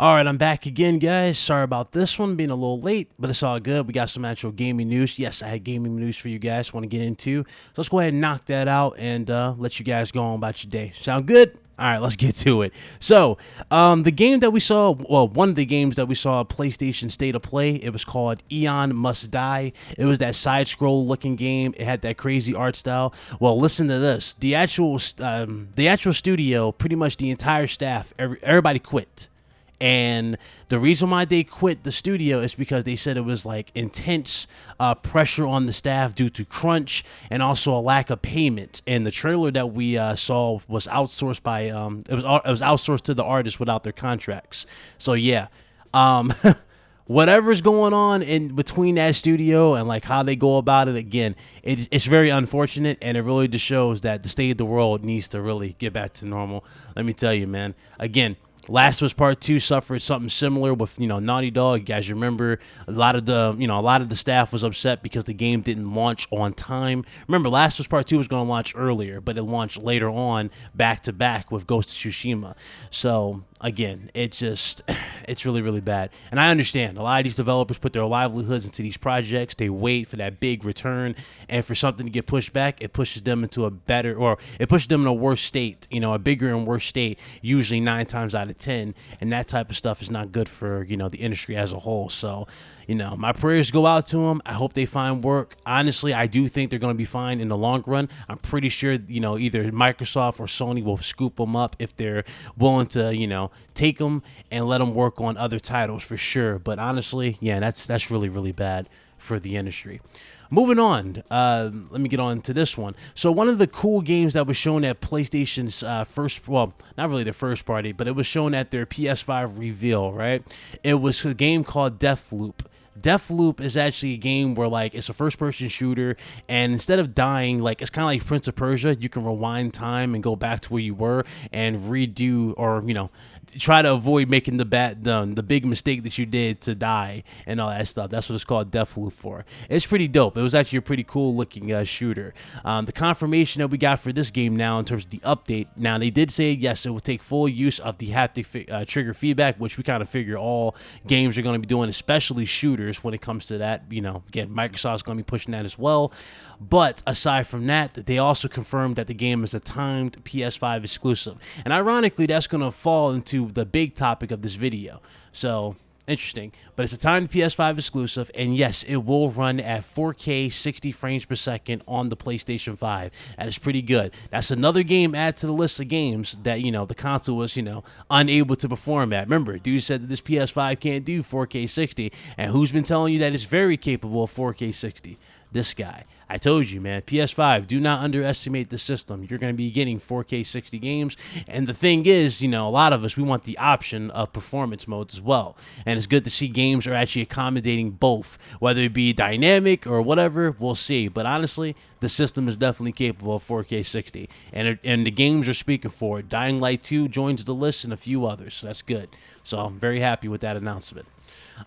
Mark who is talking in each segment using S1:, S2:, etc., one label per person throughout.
S1: All right, I'm back again, guys. Sorry about this one being a little late, but it's all good. We got some actual gaming news. Yes, I had gaming news for you guys. Want to get into, so let's go ahead and knock that out and let you guys go on about your day. Sound good? All right, let's get to it. So, the game that we saw, well, one of the games that we saw PlayStation State of Play, it was called Aeon Must Die. It was that side-scroll looking game. It had that crazy art style. Well, listen to this. The actual studio, pretty much the entire staff, everybody quit. And the reason why they quit the studio is because they said it was like intense pressure on the staff due to crunch and also a lack of payment. And the trailer that we saw was outsourced by it was outsourced to the artists without their contracts. So yeah, whatever's going on in between that studio and like how they go about it, again, it's very unfortunate, and it really just shows that the state of the world needs to really get back to normal. Let me tell you, man. Again, Last of Us Part 2 suffered something similar with, Naughty Dog. You guys remember a lot of the staff was upset because the game didn't launch on time. Remember, Last of Us Part 2 was going to launch earlier, but it launched later on back to back with Ghost of Tsushima. So again, it's really, really bad. And I understand a lot of these developers put their livelihoods into these projects. They wait for that big return, and for something to get pushed back, it pushes them into it pushes them in a worse state, a bigger and worse state, usually 9 times out of 10. And that type of stuff is not good for, the industry as a whole. So, my prayers go out to them. I hope they find work. Honestly, I do think they're going to be fine in the long run. I'm pretty sure, either Microsoft or Sony will scoop them up if they're willing to, take them and let them work on other titles for sure. But honestly, yeah, that's really, really bad for the industry. Moving on, let me get on to this one. So one of the cool games that was shown at PlayStation's not really the first party, but it was shown at their PS5 reveal, right? It was a game called Deathloop. Deathloop is actually a game where, like, it's a first-person shooter, and instead of dying, like, it's kind of like Prince of Persia. You can rewind time and go back to where you were and redo, or try to avoid making the big mistake that you did to die and all that stuff. That's what it's called Deathloop for. It's pretty dope. It was actually a pretty cool looking shooter. The confirmation that we got for this game now in terms of the update, now they did say yes, it will take full use of the haptic trigger feedback, which we kind of figure all games are going to be doing, especially shooters when it comes to that. Again, Microsoft's going to be pushing that as well. But aside from that, they also confirmed that the game is a timed PS5 exclusive. And ironically, that's going to fall into the big topic of this video. So, interesting. But it's a timed PS5 exclusive, and yes, it will run at 4K 60 frames per second on the PlayStation 5. That is pretty good. That's another game added to the list of games that, the console was, unable to perform at. Remember, dude said that this PS5 can't do 4K 60, and who's been telling you that it's very capable of 4K 60? This guy. I told you, man, PS5, do not underestimate the system. You're going to be getting 4K 60 games. And the thing is, a lot of us, we want the option of performance modes as well. And it's good to see games are actually accommodating both, whether it be dynamic or whatever, we'll see. But honestly, the system is definitely capable of 4K 60. And the games are speaking for it. Dying Light 2 joins the list and a few others. So that's good. So I'm very happy with that announcement.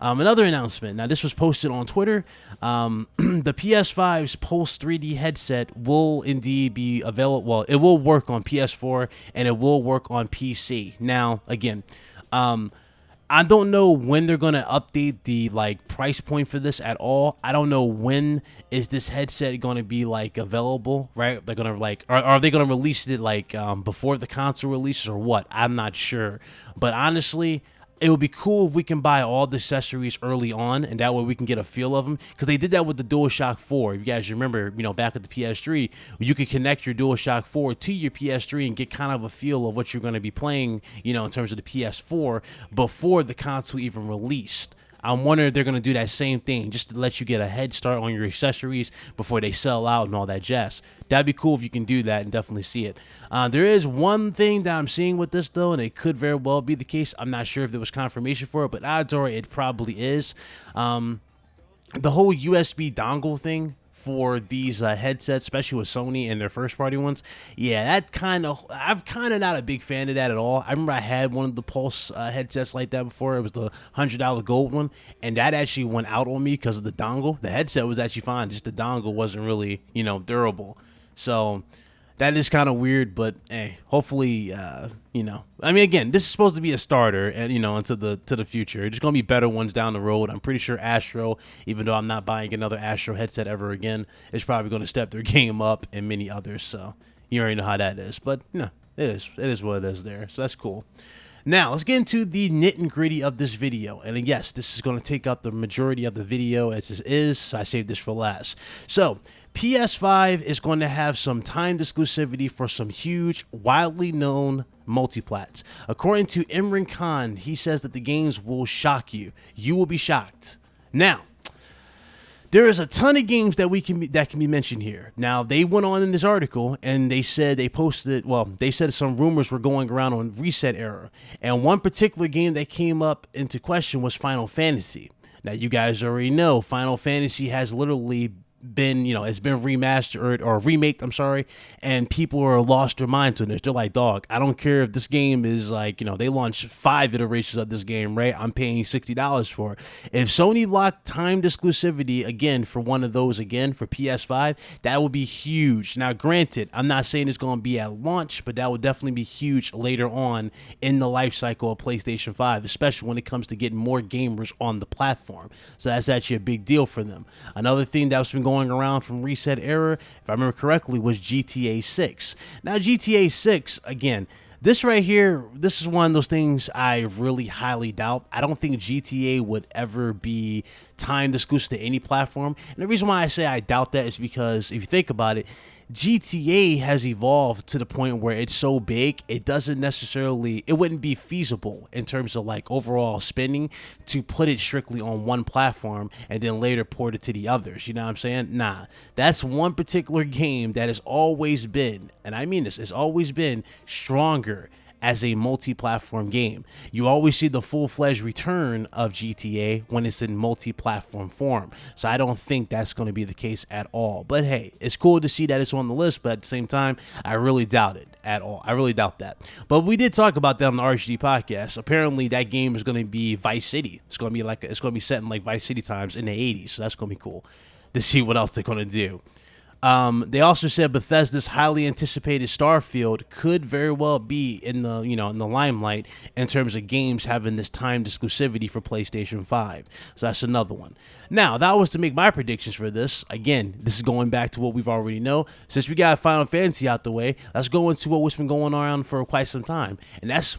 S1: Another announcement. Now, this was posted on Twitter. The PS5's Pulse 3D headset will indeed be available. Well, it will work on PS4 and it will work on PC. Now, again, I don't know when they're going to update the price point for this at all. I don't know when is this headset going to be available, right? They're going to are they going to release it before the console releases or what? I'm not sure. But honestly, it would be cool if we can buy all the accessories early on, and that way we can get a feel of them. Because they did that with the DualShock 4. If you guys remember, back with the PS3, you could connect your DualShock 4 to your PS3 and get kind of a feel of what you're going to be playing, in terms of the PS4 before the console even released. I'm wondering if they're going to do that same thing just to let you get a head start on your accessories before they sell out and all that jazz. That'd be cool if you can do that and definitely see it. There is one thing that I'm seeing with this, though, and it could very well be the case. I'm not sure if there was confirmation for it, but odds are it probably is. The whole USB dongle thing for these headsets, especially with Sony and their first party ones, yeah, I'm kind of not a big fan of that at all. I remember I had one of the Pulse headsets like that before. It was the $100 gold one, and that actually went out on me because of the dongle. The headset was actually fine, just the dongle wasn't really, durable. So that is kind of weird, but hey, hopefully, you know, I mean, again, this is supposed to be a starter, and you know, into the future. There's gonna be better ones down the road. I'm pretty sure Astro, even though I'm not buying another Astro headset ever again, is probably gonna step their game up, and many others. So you already know how that is. But you know, it is what it is there. So that's cool. Now, let's get into the nit and gritty of this video. And yes, this is going to take up the majority of the video as this is, so I saved this for last. So, PS5 is going to have some timed exclusivity for some huge, widely known multiplats. According to Imran Khan, he says that the games will shock you. You will be shocked. Now, there is a ton of games that can be mentioned here. Now, they went on in this article and they said they said some rumors were going around on Reset Era. And one particular game that came up into question was Final Fantasy. Now, you guys already know Final Fantasy has literally been, you know, it's been remastered or remaked, I'm sorry, and people are lost their minds on this. They're like, dog, I don't care if this game is like, you know, they launched 5 iterations of this game, right? I'm paying $60 for it. If Sony locked timed exclusivity again for one of those again for PS5, that would be huge. Now, granted, I'm not saying it's going to be at launch, but that would definitely be huge later on in the life cycle of PlayStation 5, especially when it comes to getting more gamers on the platform. So that's actually a big deal for them. Another thing that's been going around from Reset Era, if I remember correctly, was GTA 6. Now, GTA 6, again, this right here, this is one of those things I really highly doubt. I don't think GTA would ever be timed exclusive to any platform. And the reason why I say I doubt that is because if you think about it, GTA has evolved to the point where it's so big, it wouldn't be feasible in terms of like overall spending to put it strictly on one platform and then later port it to the others. You know what I'm saying? Nah, that's one particular game that has always been, and I mean this, it's always been stronger as a multi-platform game. You always see the full-fledged return of GTA when it's in multi-platform form. So I don't think that's going to be the case at all. But hey, it's cool to see that it's on the list, but at the same time, I really doubt it at all. I really doubt that. But we did talk about that on the RHD podcast. Apparently, that game is going to be Vice City. It's going to be set in like Vice City times in the 80s. So that's going to be cool to see what else they're going to do. They also said Bethesda's highly anticipated Starfield could very well be in the limelight in terms of games having this timed exclusivity for PlayStation 5. So that's another one. Now, that was to make my predictions for this. Again, this is going back to what we've already know. Since we got Final Fantasy out the way, let's go into what's been going on for quite some time. And that's,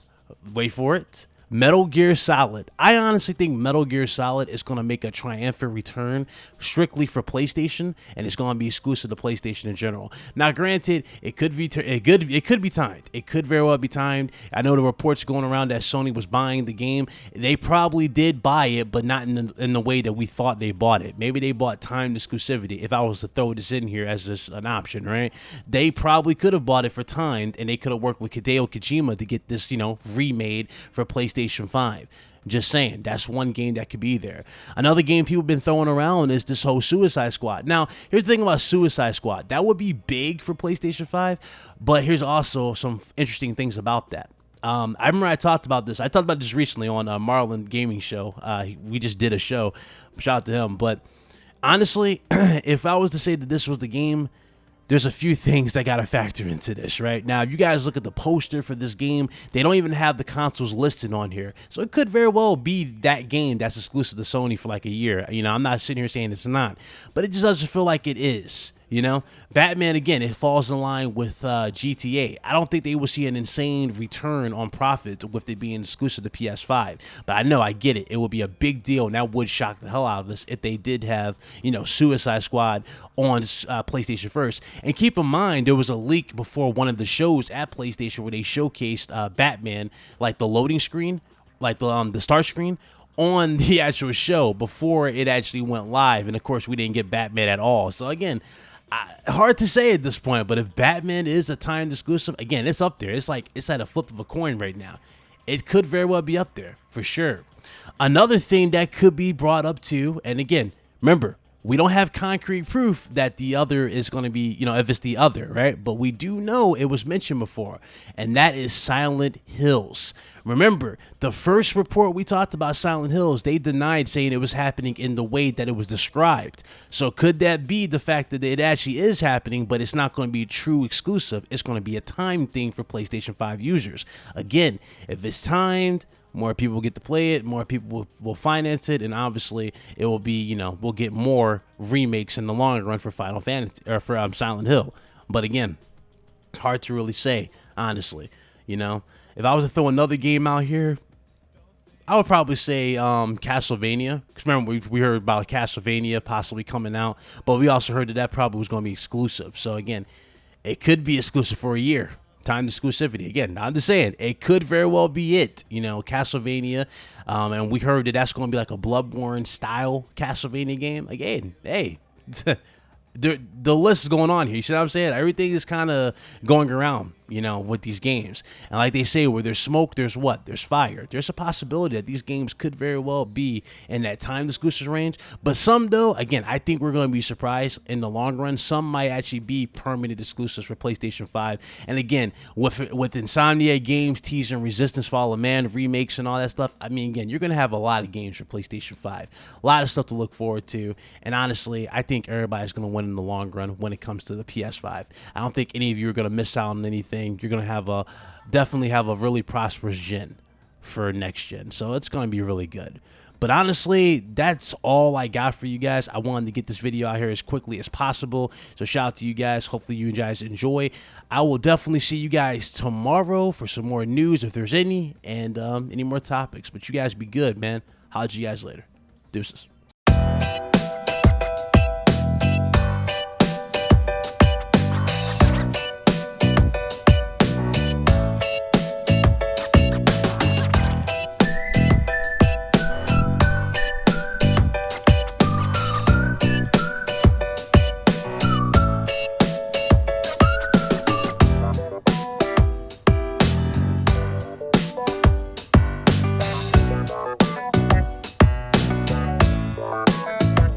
S1: wait for it, Metal Gear Solid. I honestly think Metal Gear Solid is going to make a triumphant return strictly for PlayStation, and it's going to be exclusive to PlayStation in general. Now, granted, it could be timed. It could very well be timed. I know the reports going around that Sony was buying the game. They probably did buy it, but not in the way that we thought they bought it. Maybe they bought timed exclusivity. If I was to throw this in here as just an option, right? They probably could have bought it for timed, and they could have worked with Hideo Kojima to get this, remade for PlayStation 5. Just saying, that's one game that could be there. Another game people have been throwing around is this whole Suicide Squad. Now, here's the thing about Suicide Squad. That would be big for PlayStation 5, but here's also some interesting things about that. I remember I talked about this. I talked about this recently on Marlon Gaming Show. We just did a show. Shout out to him. But honestly, if I was to say that this was the game, there's a few things that got to factor into this, right? Now, if you guys look at the poster for this game, they don't even have the consoles listed on here. So it could very well be that game that's exclusive to Sony for like a year. I'm not sitting here saying it's not, but it just doesn't feel like it is. Batman, again, it falls in line with GTA. I don't think they will see an insane return on profits with it being exclusive to PS5. But I know, I get it. It would be a big deal, and that would shock the hell out of us if they did have, Suicide Squad on PlayStation first. And keep in mind, there was a leak before one of the shows at PlayStation where they showcased Batman, like the loading screen, like the start screen, on the actual show before it actually went live. And of course, we didn't get Batman at all. So again, hard to say at this point, but if Batman is a timed exclusive, again, it's up there. It's like it's at a flip of a coin right now. It could very well be up there for sure. Another thing that could be brought up too, and again, remember, we don't have concrete proof that the other is going to be, if it's the other, right? But we do know it was mentioned before, and that is Silent Hills. Remember, the first report we talked about Silent Hills, they denied saying it was happening in the way that it was described. So could that be the fact that it actually is happening, but it's not going to be a true exclusive? It's going to be a time thing for PlayStation 5 users. Again, if it's timed, more people get to play it, more people will finance it, and obviously it will be, you know, we'll get more remakes in the long run for Final Fantasy or for Silent Hill. But again, hard to really say, honestly. You know, if I was to throw another game out here, I would probably say Castlevania. Because remember, we heard about Castlevania possibly coming out, but we also heard that that probably was going to be exclusive. So again, it could be exclusive for a year. Time exclusivity. Again, I'm just saying, it could very well be it. You know, Castlevania, and we heard that that's going to be like a Bloodborne style Castlevania game. Again, hey. The list is going on here. You see what I'm saying? Everything is kind of going around, you know, with these games. And like they say, where there's smoke, there's what? There's fire. There's a possibility that these games could very well be in that time exclusive range. But some, though, again, I think we're going to be surprised in the long run. Some might actually be permanent exclusives for PlayStation 5. And again, with Insomnia games teasing Resistance Fall of Man remakes and all that stuff, I mean, again, you're going to have a lot of games for PlayStation 5. A lot of stuff to look forward to. And honestly, I think everybody's going to win in the long run when it comes to the PS5. I don't think any of you are going to miss out on anything. You're going to have definitely have a really prosperous gen for next gen. So it's going to be really good. But honestly, that's all I got for you guys. I wanted to get this video out here as quickly as possible. So shout out to you guys. Hopefully you guys enjoy. I will definitely see you guys tomorrow for some more news if there's any, and any more topics. But you guys be good, man. Holler at you guys later. Deuces.